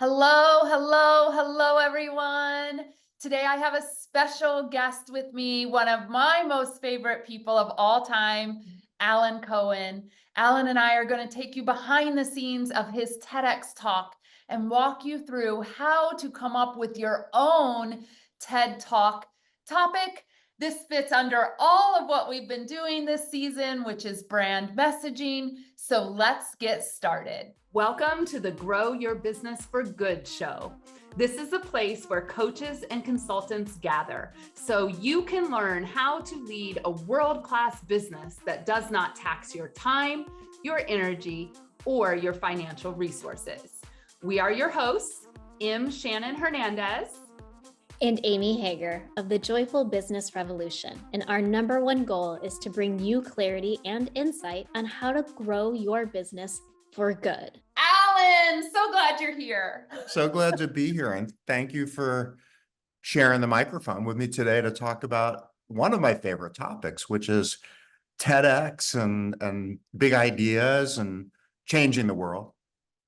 Hello, hello, hello, everyone. Today I have a special guest with me, one of my most favorite people of all time, Alan Cohen. Alan and I are going to take you behind the scenes of his TEDx talk and walk you through how to come up with your own TED Talk topic. This fits under all of what we've been doing this season, which is brand messaging. So let's get started. Welcome to the Grow Your Business for Good show. This is a place where coaches and consultants gather so you can learn how to lead a world-class business that does not tax your time, your energy, or your financial resources. We are your hosts, M. Shannon Hernandez and Amy Hager of the Joyful Business Revolution. And our number one goal is to bring you clarity and insight on how to grow your business for good. Alan, so glad you're here. So glad to be here. And thank you for sharing the microphone with me today to talk about one of my favorite topics, which is TEDx and big ideas and changing the world.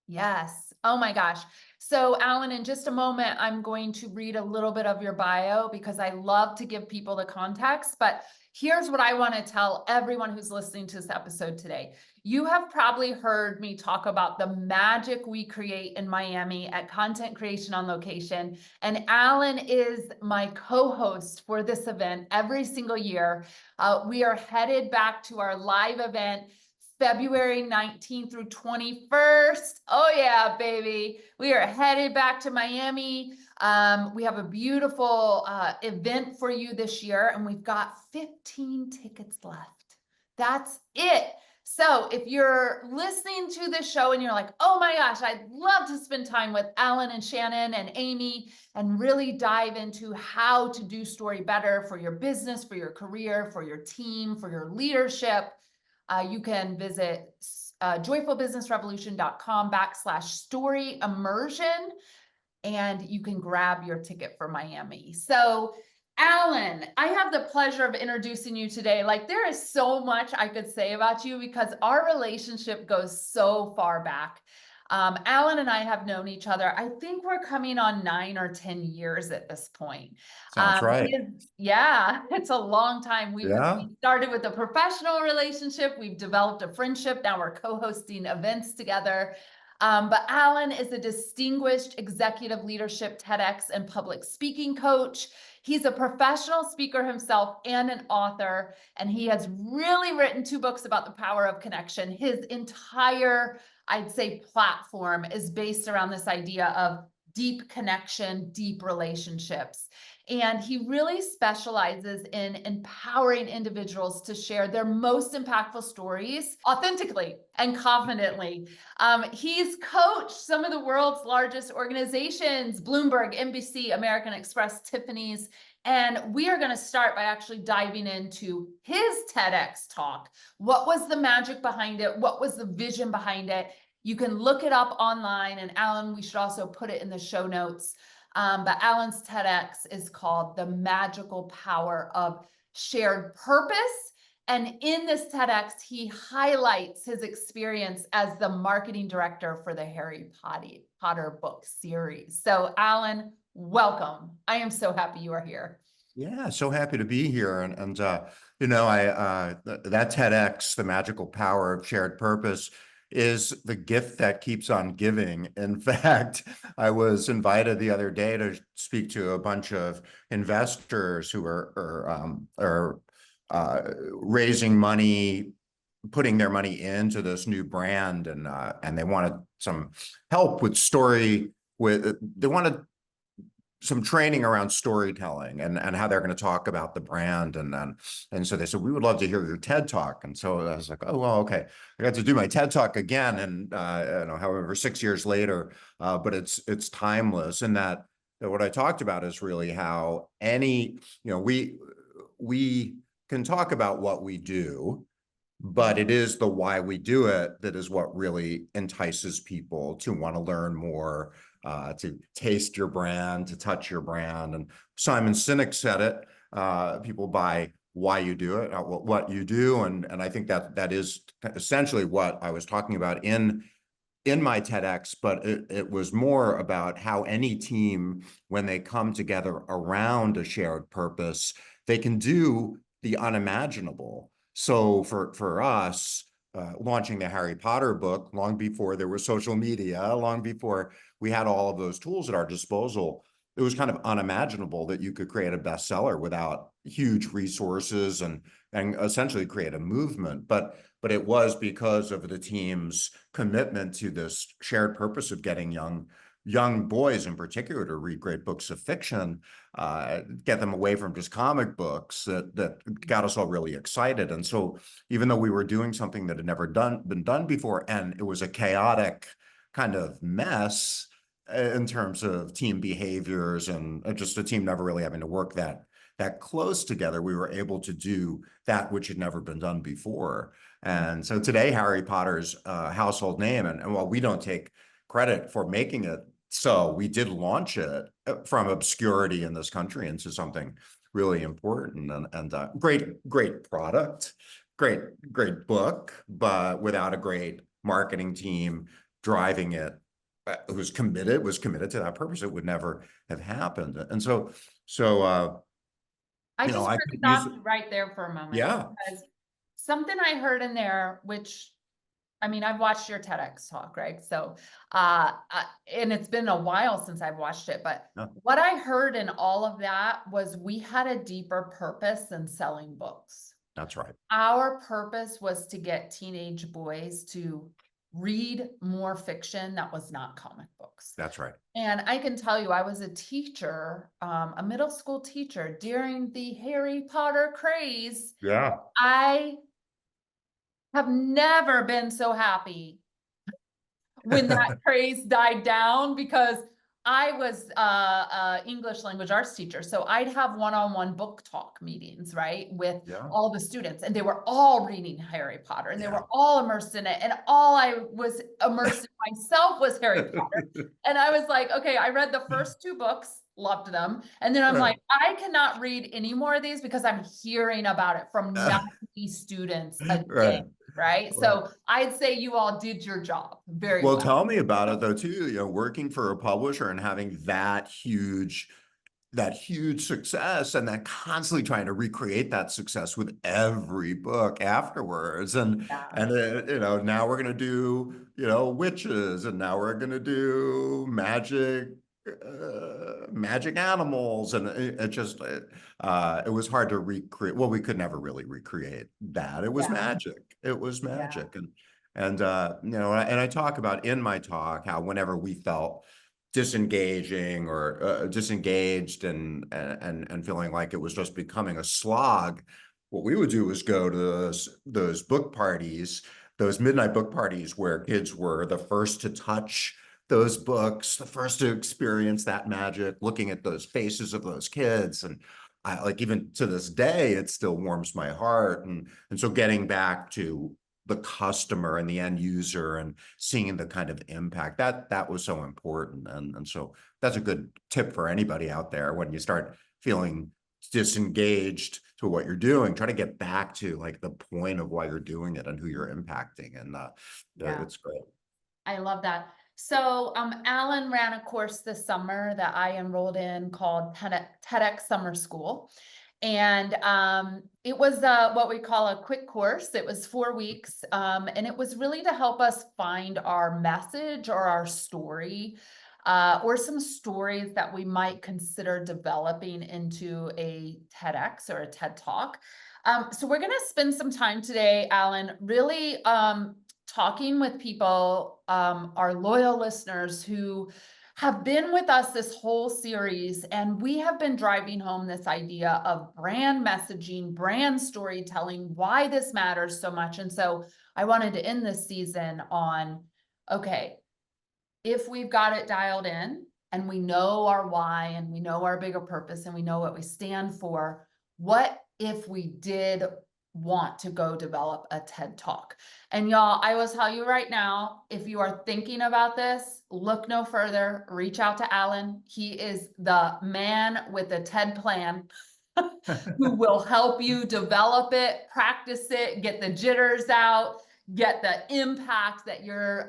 Yes. Oh my gosh. So Alan, in just a moment, I'm going to read a little bit of your bio because I love to give people the context, but here's what I want to tell everyone who's listening to this episode today. You have probably heard me talk about the magic we create in Miami at Content Creation on Location. And Alan is my co-host for this event every single year. We are headed back to our live event February 19th through 21st. Oh yeah, baby. We are headed back to Miami. We have a beautiful event for you this year, and we've got 15 tickets left. That's it. So if you're listening to this show and you're like, oh my gosh, I'd love to spend time with Alan and Shannon and Amy and really dive into how to do story better for your business, for your career, for your team, for your leadership, you can visit joyfulbusinessrevolution.com/story immersion, and you can grab your ticket for Miami. So Alan, I have the pleasure of introducing you today. Like, there is so much I could say about you because our relationship goes so far back. Alan and I have known each other. I think we're coming on 9 or 10 years at this point. Sounds right. Yeah, it's a long time. We Yeah. started with a professional relationship. We've developed a friendship. Now we're co-hosting events together. But Alan is a distinguished executive leadership TEDx and public speaking coach. He's a professional speaker himself and an author, and he has really written 2 books about the power of connection. His entire, I'd say, platform is based around this idea of deep connection, deep relationships. And he really specializes in empowering individuals to share their most impactful stories authentically and confidently. He's coached some of the world's largest organizations, Bloomberg, NBC, American Express, Tiffany's. And we are going to start by actually diving into his TEDx talk. What was the magic behind it? What was the vision behind it? You can look it up online. And Alan, we should also put it in the show notes. But Alan's TEDx is called The Magical Power of Shared Purpose. And in this TEDx, he highlights his experience as the marketing director for the Harry Potter book series. So Alan, welcome. I am so happy you are here. Yeah, so happy to be here. And you know, that TEDx, The Magical Power of Shared Purpose, is the gift that keeps on giving. In fact, I was invited the other day to speak to a bunch of investors who are raising money, putting their money into this new brand, and they wanted some help with they wanted some training around storytelling and how they're going to talk about the brand. And so they said, we would love to hear your TED talk. And so I was like, oh, well, okay. I got to do my TED talk again. And, however, 6 years later, but it's timeless in that what I talked about is really how we can talk about what we do, but it is the why we do it that is what really entices people to want to learn more, to taste your brand, to touch your brand. And Simon Sinek said it, people buy why you do it, what you do. And I think that is essentially what I was talking about in in my TEDx, but it was more about how any team, when they come together around a shared purpose, they can do the unimaginable. So for us, launching the Harry Potter book long before there was social media, long before we had all of those tools at our disposal, it was kind of unimaginable that you could create a bestseller without huge resources and essentially create a movement. But it was because of the team's commitment to this shared purpose of getting young boys in particular to read great books of fiction, get them away from just comic books that got us all really excited. And so even though we were doing something that had never been done before, and it was a chaotic kind of mess in terms of team behaviors and just a team never really having to work that close together, we were able to do that which had never been done before. And so today, Harry Potter's a household name. And while we don't take credit for making it, so we did launch it from obscurity in this country into something really important and great product, great book, but without a great marketing team driving it, was committed to that purpose, it would never have happened. And so I you just know, I want to could use stop you right there for a moment. yeah. Because something I heard in there, which, I mean, I've watched your TEDx talk, right? So, and it's been a while since I've watched it, but Yeah. what I heard in all of that was we had a deeper purpose than selling books. That's right. Our purpose was to get teenage boys to read more fiction that was not comic books. That's right. And I can tell you, I was a teacher, a middle school teacher during the Harry Potter craze. Yeah. I have never been so happy when that craze died down, because I was English language arts teacher. So I'd have one-on-one book talk meetings, right, with Yeah. all the students, and they were all reading Harry Potter, and they Yeah. were all immersed in it. And all I was immersed in myself was Harry Potter. And I was like, okay, I read the first 2 books, loved them. And then I'm Right. like, I cannot read any more of these because I'm hearing about it from 90 students a day. Right. Right. So I'd say you all did your job very Well, well. tell me about it though, too, working for a publisher and having that huge success and then constantly trying to recreate that success with every book afterwards. And now we're going to do, witches, and now we're going to do magic animals. And it was hard to recreate. Well, we could never really recreate that. It was magic. It was magic. And I talk about in my talk how whenever we felt disengaging or disengaged and feeling like it was just becoming a slog, what we would do was go to those book parties, those midnight book parties where kids were the first to touch those books, the first to experience that magic, looking at those faces of those kids. And I, like, even to this day, it still warms my heart. And so getting back to the customer and the end user and seeing the kind of impact that was so important. And so that's a good tip for anybody out there. When you start feeling disengaged to what you're doing, try to get back to like the point of why you're doing it and who you're impacting. And it's great. I love that. So Alan ran a course this summer that I enrolled in called TEDx Summer School. And it was what we call a quick course. It was 4 weeks. And it was really to help us find our message or our story, or some stories that we might consider developing into a TEDx or a TED Talk. So we're going to spend some time today, Alan, really talking with people, our loyal listeners who have been with us this whole series, and we have been driving home this idea of brand messaging, brand storytelling, why this matters so much. And so I wanted to end this season on, okay, if we've got it dialed in and we know our why and we know our bigger purpose and we know what we stand for, what if we did want to go develop a TED Talk? And y'all, I will tell you right now, if you are thinking about this, look no further, reach out to Alan. He is the man with a TED plan who will help you develop it, practice it, get the jitters out, get the impact that you're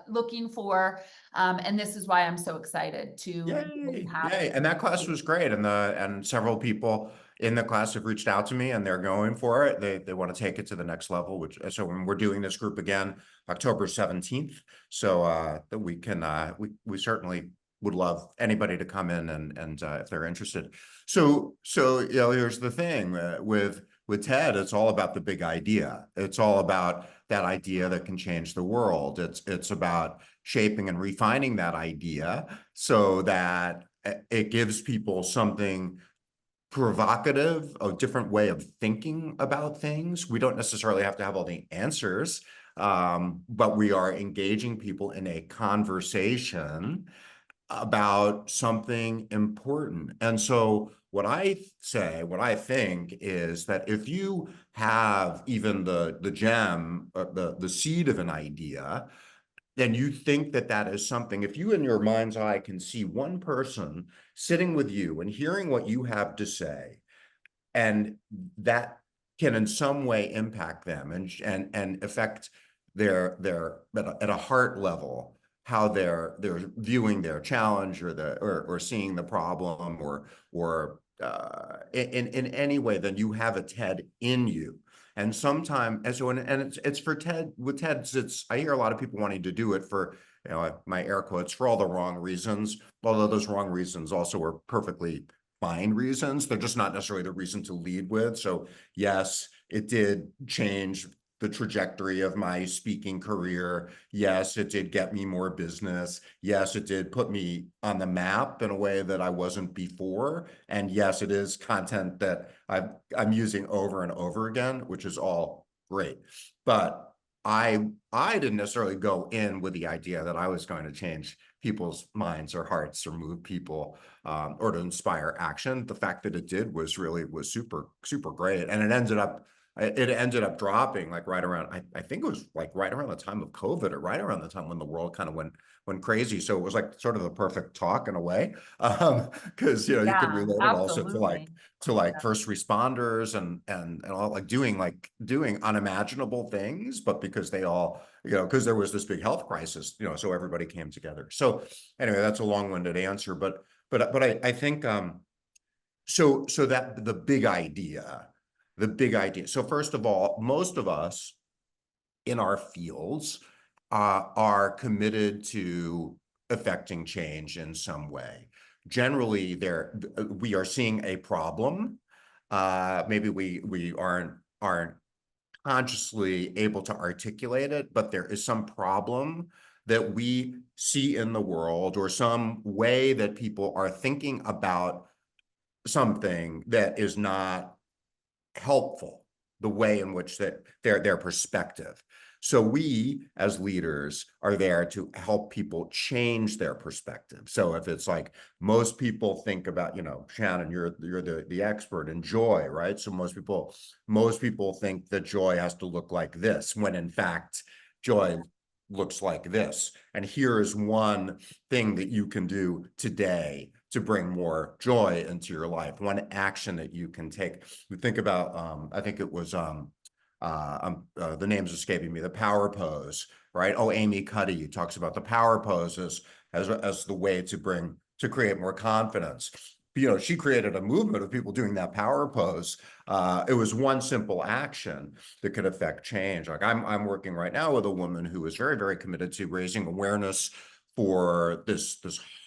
looking for. And this is why I'm so excited to Yay, have yay. it. And that class was great. And several people in the class have reached out to me and they're going for it. They want to take it to the next level, which so when we're doing this group again, October 17th. So that we can we certainly would love anybody to come in and if they're interested. So here's the thing with TED, it's all about the big idea. It's all about that idea that can change the world. It's about shaping and refining that idea so that it gives people something provocative, a different way of thinking about things. We don't necessarily have to have all the answers, but we are engaging people in a conversation about something important. And so what I think is that if you have even the gem, the seed of an idea, then you think that that is something, if you in your mind's eye can see one person sitting with you and hearing what you have to say, and that can in some way impact them and affect their at a heart level how they're viewing their challenge or seeing the problem or in any way, then you have a TED in you. And sometimes, and so, and it's for TED, with TEDs, I hear a lot of people wanting to do it for, my air quotes, for all the wrong reasons, although those wrong reasons also are perfectly fine reasons. They're just not necessarily the reason to lead with. So yes, it did change the trajectory of my speaking career. Yes, it did get me more business. Yes, it did put me on the map in a way that I wasn't before. And yes, it is content that I'm using over and over again, which is all great. But I didn't necessarily go in with the idea that I was going to change people's minds or hearts or move people or to inspire action. The fact that it did was super, super great. And it ended up dropping like right around, I think it was like right around the time of COVID or right around the time when the world kind of went crazy. So it was like sort of the perfect talk in a way. Because you can Yeah, relate it also absolutely. to like first responders and all, like doing unimaginable things, but because they all, because there was this big health crisis, so everybody came together. So anyway, that's a long-winded answer, but I think so that the big idea. So first of all, most of us in our fields are committed to affecting change in some way. Generally, we are seeing a problem. Maybe we aren't consciously able to articulate it, but there is some problem that we see in the world or some way that people are thinking about something that is not helpful, the way in which that their perspective. So we as leaders are there to help people change their perspective. So if it's like most people think about, Shannon, you're the expert in joy, right? So most people think that joy has to look like this, when in fact joy looks like this. And here is one thing that you can do today to bring more joy into your life, one action that you can take. We think about, I think it was, the name's escaping me, the power pose, right? Oh, Amy Cuddy talks about the power poses as the way to create more confidence. She created a movement of people doing that power pose. It was one simple action that could affect change. Like I'm working right now with a woman who is very, very committed to raising awareness for this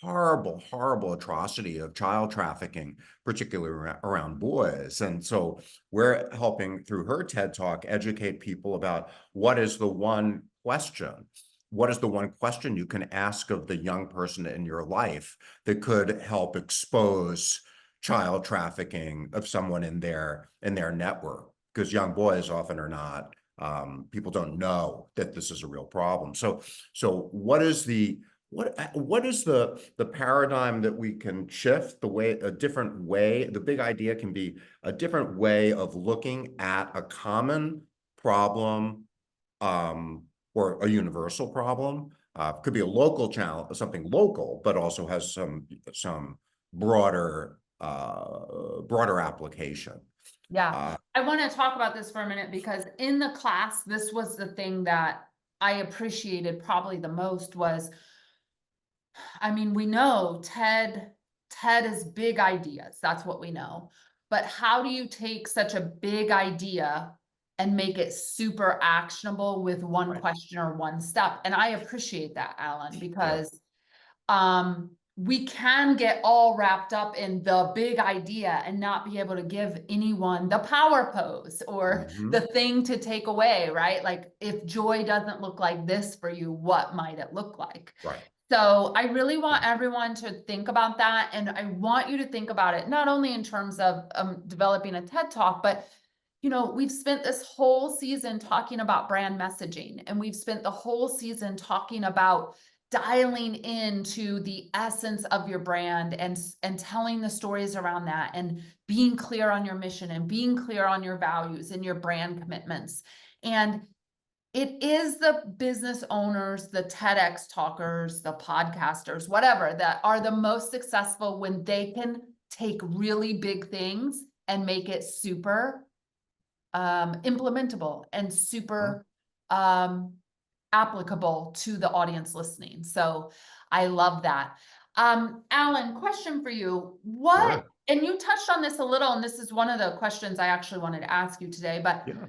horrible, horrible atrocity of child trafficking, particularly around boys. And so we're helping through her TED Talk educate people about what is the one question you can ask of the young person in your life that could help expose child trafficking of someone in their network, because young boys often are not, people don't know that this is a real problem. So what is the paradigm that we can shift, a different way? The big idea can be a different way of looking at a common problem, or a universal problem. Could be a local challenge, something local, but also has some broader application. Yeah, I want to talk about this for a minute because in the class, this was the thing that I appreciated probably the most was, I mean, we know TED is big ideas. That's what we know. But how do you take such a big idea and make it super actionable with one Right. question or one step? And I appreciate that, Alan, Yeah. because we can get all wrapped up in the big idea and not be able to give anyone the power pose or Mhm. the thing to take away, right? Like if joy doesn't look like this for you, what might it look like? Right. So I really want everyone to think about that. And I want you to think about it, not only in terms of developing a TED Talk, but we've spent this whole season talking about brand messaging, and we've spent the whole season talking about dialing into the essence of your brand and telling the stories around that and being clear on your mission and being clear on your values and your brand commitments. And it is the business owners, the TEDx talkers, the podcasters, whatever, that are the most successful when they can take really big things and make it super implementable and super applicable to the audience listening. So I love that. Alan, question for you. Sure. And you touched on this a little, and this is one of the questions I actually wanted to ask you today, but Yeah.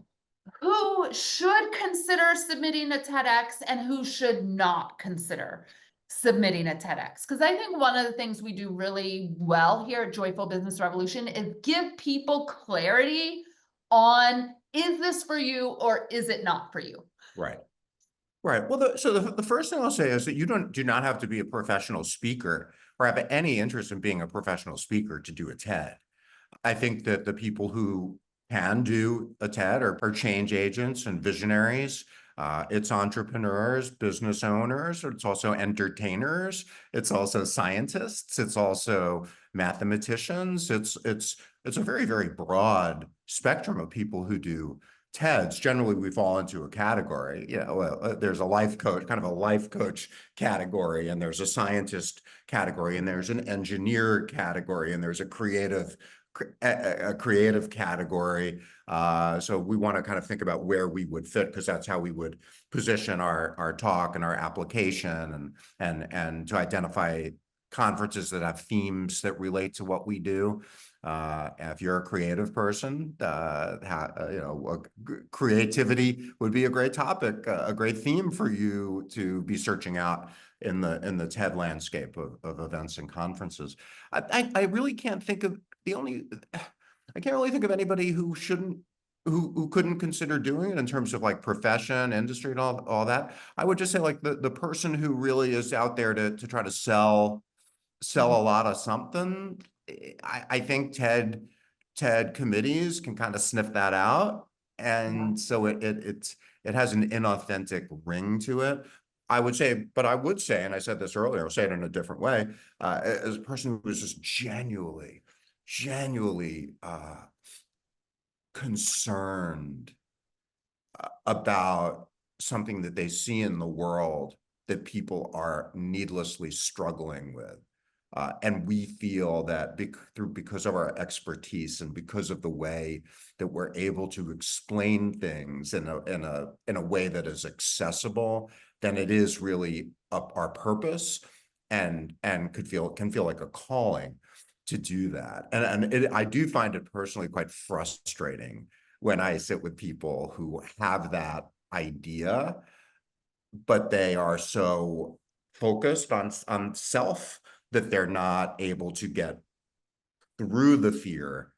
who should consider submitting a TEDx and who should not consider submitting a TEDx? Because I think one of the things we do really well here at Joyful Business Revolution is give people clarity on, is this for you or is it not for you? Right. Right. Well, the first thing I'll say is that you do not have to be a professional speaker or have any interest in being a professional speaker to do a TED. I think that the people who can do a TED are change agents and visionaries. It's entrepreneurs, business owners, it's also entertainers, it's also scientists, it's also mathematicians. It's a very, very broad spectrum of people who do TEDs. Generally, we fall into a category. There's a life coach, kind of a life coach category, and there's a scientist category, and there's an engineer category, and there's a creative category. So we want to kind of think about where we would fit, because that's how we would position our talk and our application, and to identify conferences that have themes that relate to what we do. If you're a creative person, creativity would be a great topic, a great theme for you to be searching out in the TED landscape of events and conferences. I really can't think of I can't really think of anybody who couldn't consider doing it in terms of like profession, industry, and all that. I would just say like the person who really is out there to try to sell a lot of something. I think TED committees can kind of sniff that out, and so it has an inauthentic ring to it. I would say, and I said this earlier, I'll say it in a different way, as a person who is just genuinely concerned about something that they see in the world that people are needlessly struggling with. And we feel that because of our expertise and because of the way that we're able to explain things in a way that is accessible, then it is really our purpose, and can feel like a calling to do that. And I do find it personally quite frustrating when I sit with people who have that idea, but they are so focused on self that they're not able to get through the fear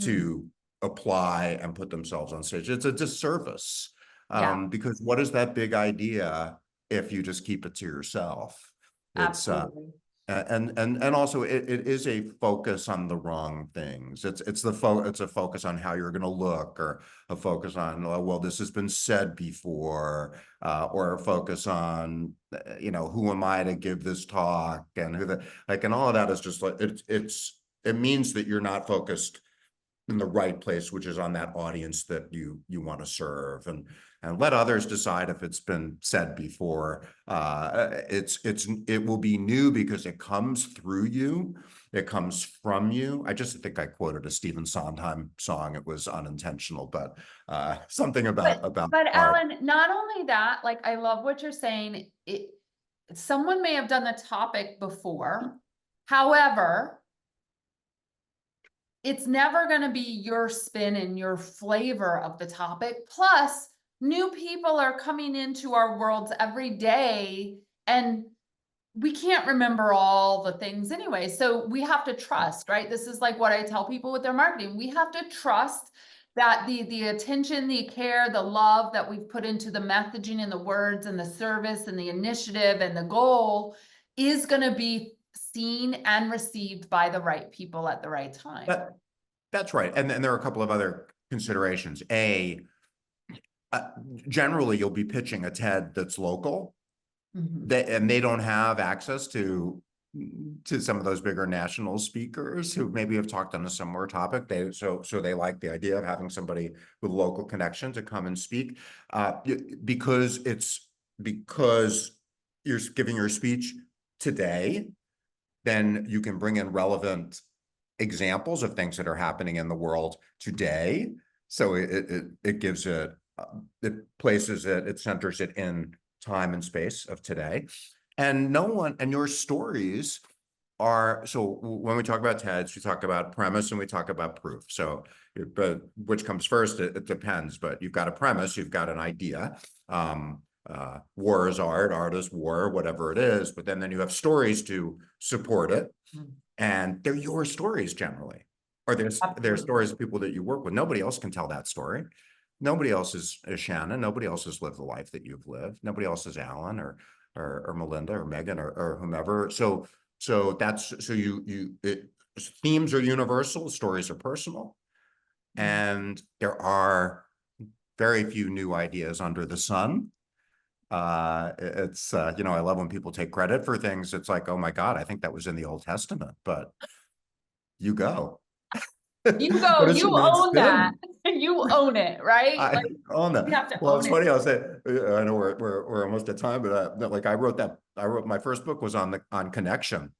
to apply and put themselves on stage. It's a disservice, Yeah, because what is that big idea if you just keep it to yourself? It's absolutely. and also it is a focus on the wrong things. It's a focus on how you're going to look, or a focus on, oh, well, this has been said before, or a focus on who am I to give this talk, and and all of that is just like it means that you're not focused in the right place, which is on that audience that you want to serve, and let others decide if it's been said before. It will be new because it comes through you. It comes from you. I just think I quoted a Stephen Sondheim song. It was unintentional, but something about But art. Alan, not only that, like, I love what you're saying. Someone may have done the topic before. However, it's never going to be your spin and your flavor of the topic. Plus, new people are coming into our worlds every day, and we can't remember all the things anyway. So we have to trust, right? This is like what I tell people with their marketing. We have to trust that the attention, the care, the love that we've put into the messaging and the words and the service and the initiative and the goal is going to be seen and received by the right people at the right time. That's right. And then there are a couple of other considerations. Generally, you'll be pitching a TED that's local, and they don't have access to some of those bigger national speakers who maybe have talked on a similar topic. So they like the idea of having somebody with local connection to come and speak, because you're giving your speech today, then you can bring in relevant examples of things that are happening in the world today. So it gives it places it, it centers it in time and space of today. And your stories are, so when we talk about TEDs, we talk about premise and we talk about proof. So, but which comes first, it depends, but you've got a premise, you've got an idea. War is art is war, whatever it is, but then you have stories to support it. And they're your stories generally, or they're stories of people that you work with. Nobody else can tell that story. Nobody else is Shannon. Nobody else has lived the life that you've lived. Nobody else is Alan or Melinda or Megan or whomever. So themes are universal, stories are personal, and there are very few new ideas under the sun. I love when people take credit for things. It's like, oh my God, I think that was in the Old Testament, but you go. You go, you own that. You own it, right? I own that. You have to Well, own it's it. funny. I'll say, I know we're almost at time, but like I wrote my first book was on connection,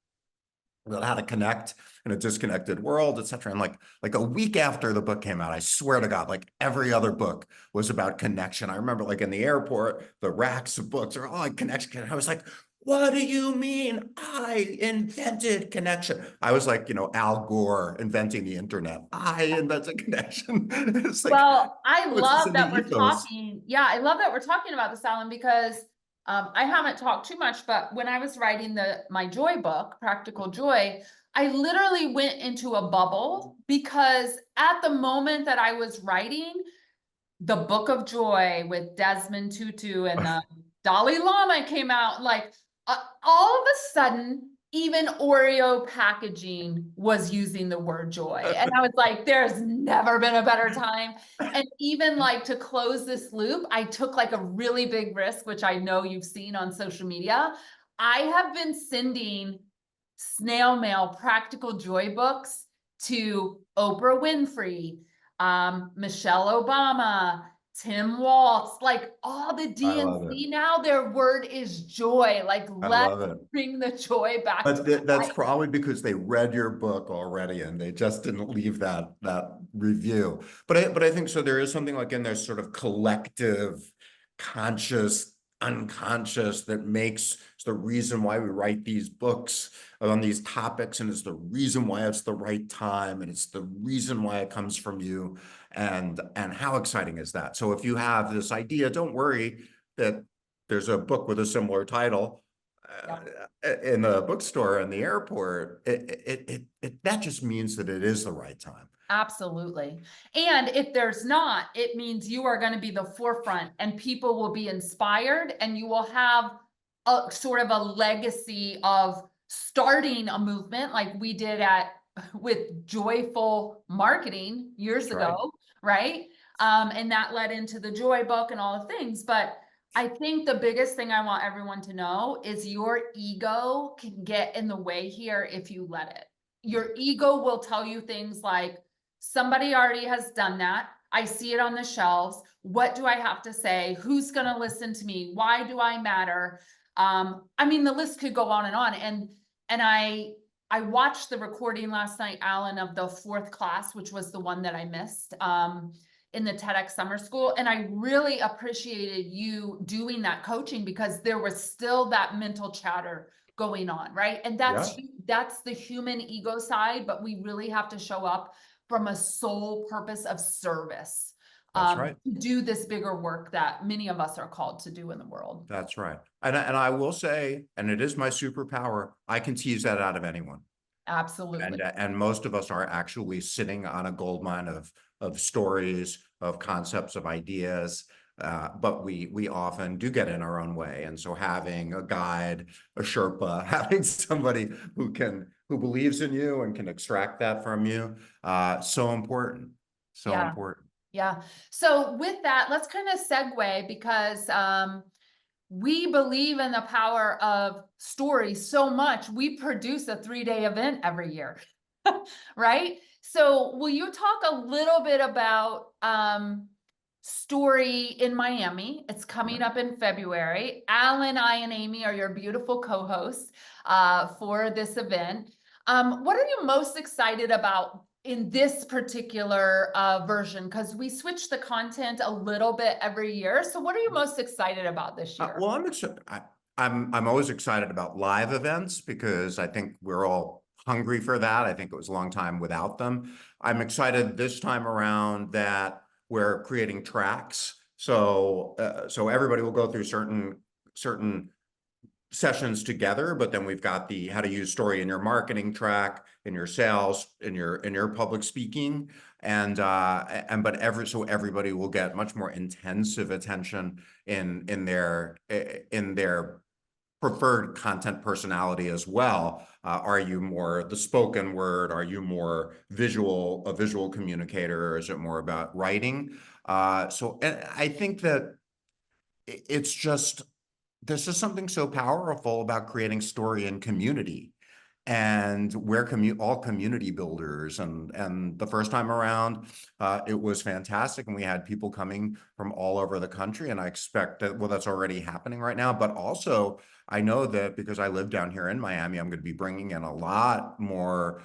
about how to connect in a disconnected world, etc. And like a week after the book came out, I swear to God, like every other book was about connection. I remember like in the airport, the racks of books are all like connection. I was like, what do you mean? I invented connection. I was like, Al Gore inventing the internet. I invented connection. It's like, Well, I it's just love in that the we're ethos. talking. Yeah, I love that we're talking about this, Alan, because I haven't talked too much, but when I was writing my joy book, Practical Joy, I literally went into a bubble because at the moment that I was writing the Book of Joy with Desmond Tutu and the Dalai Lama came out, like all of a sudden, even Oreo packaging was using the word joy. And I was like, there's never been a better time. And even like to close this loop, I took like a really big risk, which I know you've seen on social media. I have been sending snail mail Practical Joy books to Oprah Winfrey, Michelle Obama, Tim Waltz, like all the I love it. DNC now, their word is joy. Like, I let's love it. bring the joy back. But that's probably because they read your book already and they just didn't leave that review. But I think so. There is something like in their sort of collective, conscious, unconscious that makes it's the reason why we write these books on these topics, and it's the reason why it's the right time, and it's the reason why it comes from you. And how exciting is that? So if you have this idea, don't worry that there's a book with a similar title in the bookstore in the airport. That just means that it is the right time. Absolutely. And if there's not, it means you are going to be the forefront and people will be inspired and you will have a sort of a legacy of starting a movement like we did with joyful marketing years ago, right? And that led into the joy book and all the things. But I think the biggest thing I want everyone to know is your ego can get in the way here if you let it. Your ego will tell you things like, somebody already has done that. I see it on the shelves. What do I have to say? Who's going to listen to me? Why do I matter? I mean, the list could go on and on. And I watched the recording last night, Alan, of the 4th class, which was the one that I missed, in the TEDx summer school. And I really appreciated you doing that coaching, because there was still that mental chatter going on, right? And that's the human ego side, but we really have to show up from a sole purpose of service, That's right. to do this bigger work that many of us are called to do in the world. That's right. And I will say, and it is my superpower, I can tease that out of anyone. Absolutely. And most of us are actually sitting on a goldmine of stories, of concepts, of ideas. But we often do get in our own way. And so having a guide, a Sherpa, having somebody who believes in you and can extract that from you, so important. So Yeah. important. Yeah. So with that, let's kind of segue, because we believe in the power of stories so much. We produce a 3-day event every year, right? So will you talk a little bit about Story in Miami? It's coming up in February. Alan, I, and Amy are your beautiful co-hosts for this event. What are you most excited about in this particular version? Because we switch the content a little bit every year. So what are you most excited about this year? Well, I'm always excited about live events, because I think we're all hungry for that. I think it was a long time without them. I'm excited this time around that we're creating tracks. So everybody will go through certain sessions together, but then we've got the how to use story in your marketing track, in your sales, in your public speaking, but everybody will get much more intensive attention in their preferred content personality as well. Are you more the spoken word? Are you more a visual communicator? Or is it more about writing? So I think that it's just, there's just something so powerful about creating story and community. And we're all community builders. And the first time around, it was fantastic. And we had people coming from all over the country. And I expect that, well, that's already happening right now. But also, I know that because I live down here in Miami, I'm going to be bringing in a lot more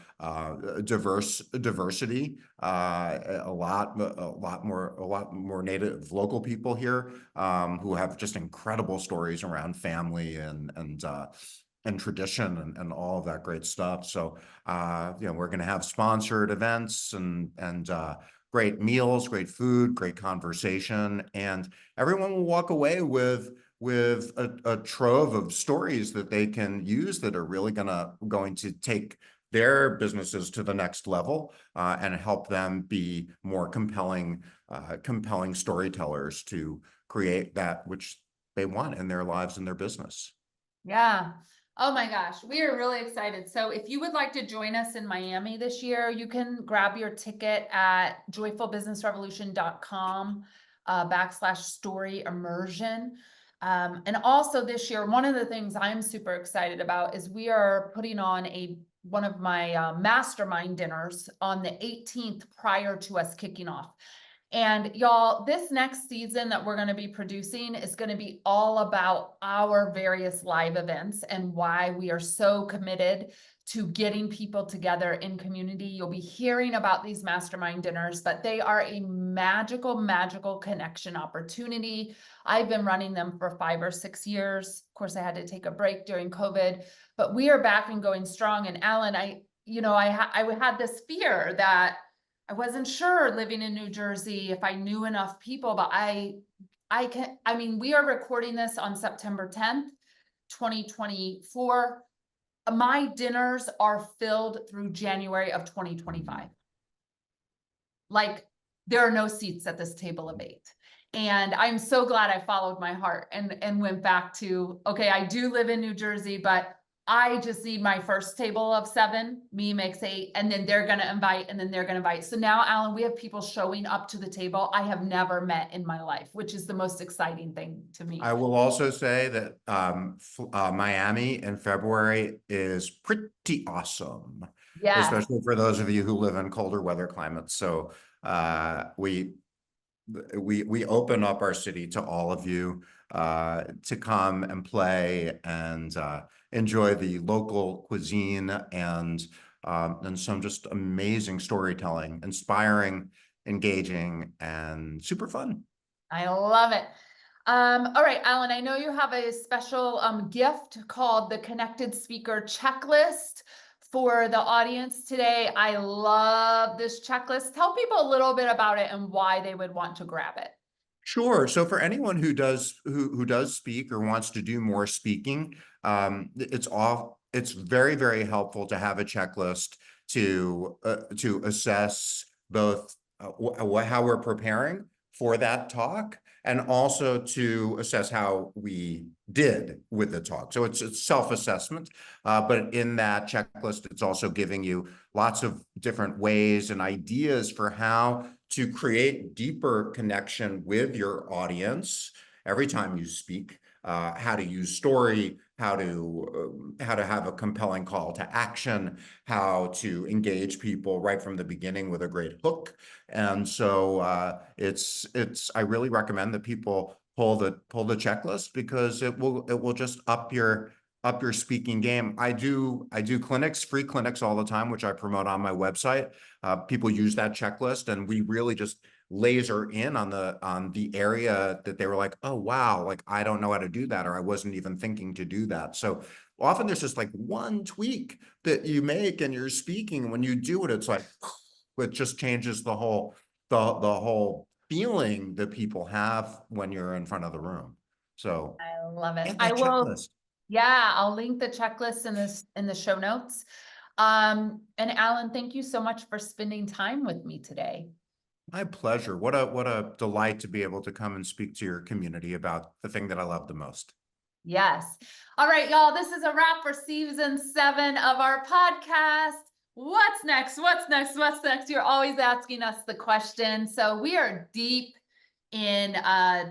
diversity, a lot more native local people here, who have just incredible stories around family and tradition and all of that great stuff. So, we're going to have sponsored events and great meals, great food, great conversation, and everyone will walk away with a trove of stories that they can use that are really going to take their businesses to the next level, and help them be more compelling storytellers to create that which they want in their lives and their business. Yeah. Oh my gosh, we are really excited. So if you would like to join us in Miami this year, you can grab your ticket at joyfulbusinessrevolution.com /story immersion. And also this year, one of the things I'm super excited about is we are putting on one of my mastermind dinners on the 18th prior to us kicking off. And y'all, this next season that we're going to be producing is going to be all about our various live events and why we are so committed to getting people together in community. You'll be hearing about these mastermind dinners, but they are a magical, magical connection opportunity. I've been running them for 5 or 6 years. Of course, I had to take a break during COVID, but we are back and going strong. And Alan, I had this fear that I wasn't sure living in New Jersey if I knew enough people, but we are recording this on September 10th, 2024. My dinners are filled through January of 2025. Like, there are no seats at this table of 8. And I'm so glad I followed my heart and went back to, okay, I do live in New Jersey, but I just need my first table of 7, me makes 8, and then they're gonna invite, and then they're gonna invite. So now, Alan, we have people showing up to the table I have never met in my life, which is the most exciting thing to me. I will also say that Miami in February is pretty awesome, Yes, especially for those of you who live in colder weather climates. So we open up our city to all of you to come and play and enjoy the local cuisine and some just amazing storytelling, inspiring, engaging, and super fun. I love it. All right, Alan, I know you have a special gift called the Connected Speaker Checklist for the audience today. I love this checklist. Tell people a little bit about it and why they would want to grab it. Sure. So for anyone who does speak or wants to do more speaking, it's very, very helpful to have a checklist to assess both how we're preparing for that talk and also to assess how we did with the talk. So it's self-assessment, but in that checklist, it's also giving you lots of different ways and ideas for how to create deeper connection with your audience every time you speak, how to use story, how to have a compelling call to action, how to engage people right from the beginning with a great hook. And so I really recommend that people pull the checklist because it will just up your speaking game. I do clinics, free clinics all the time, which I promote on my website. People use that checklist and we really just laser in on the area that they were like, oh, wow, like I don't know how to do that, or I wasn't even thinking to do that. So often there's just like one tweak that you make and you're speaking. When you do it, it's like, it just changes the whole feeling that people have when you're in front of the room. So I love it. get I that will. checklist. Yeah, I'll link the checklist in the show notes. And Alan, thank you so much for spending time with me today. My pleasure. What a delight to be able to come and speak to your community about the thing that I love the most. Yes. All right, y'all, this is a wrap for season 7 of our podcast. What's next? What's next? What's next? You're always asking us the question. So we are deep in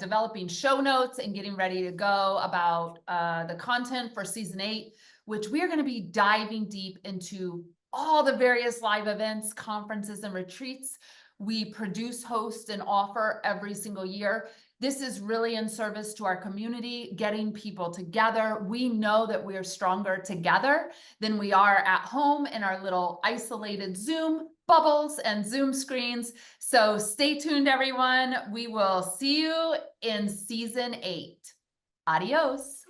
developing show notes and getting ready to go about the content for season 8, which we are going to be diving deep into all the various live events, conferences, and retreats we produce, host, and offer every single year. This is really in service to our community, getting people together. We know that we are stronger together than we are at home in our little isolated Zoom bubbles and Zoom screens. So stay tuned, everyone. We will see you in season 8. Adios.